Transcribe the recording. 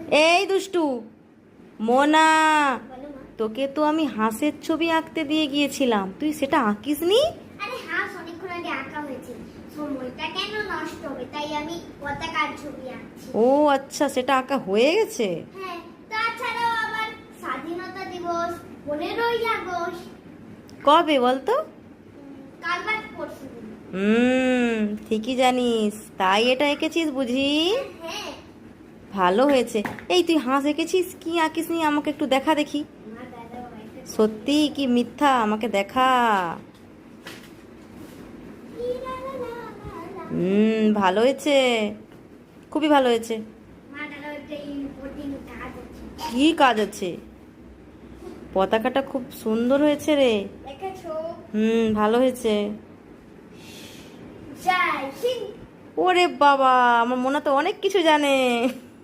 এই দুষ্টু মোনা, বলো মা। তোকে তো আমি হাঁসের ছবি আঁকতে দিয়ে গিয়েছিলাম, তুই সেটা আঁকিসনি? আরে হাঁস অনেকক্ষণ আগে আঁকা হয়েছে, সময়টা কেন নষ্ট হবে, তাই আমি পতাকার ছবি আঁকছি। ও আচ্ছা, সেটা আঁকা হয়ে গেছে। হ্যাঁ, তাছাড়াও আবার স্বাধীনতা দিবস 15ই আগস্ট কবে বলতো? কাল বাদ পরশু দিন। ঠিকই জানিস, তাই এটা এঁকেছিস বুঝি। হ্যাঁ, ভালো হয়েছে। এই তুই হাঁস এঁকেছিস, কি আঁকিসনি আমাকে একটু দেখা দেখি। আমার দাদা একটা সত্যি কি মিথ্যা আমাকে দেখা। ভালো হয়েছে, খুবই ভালো হয়েছে। আমার দাদা একটা ইম্পর্টেন্ট কাজ আছে। কি কাজ আছে? পতাকাটা খুব সুন্দর হয়েছে রে। দেখেছো? ভালো হয়েছে। জয় হিন্দ। ওরে বাবা, আমার মনে তো অনেক কিছু জানে।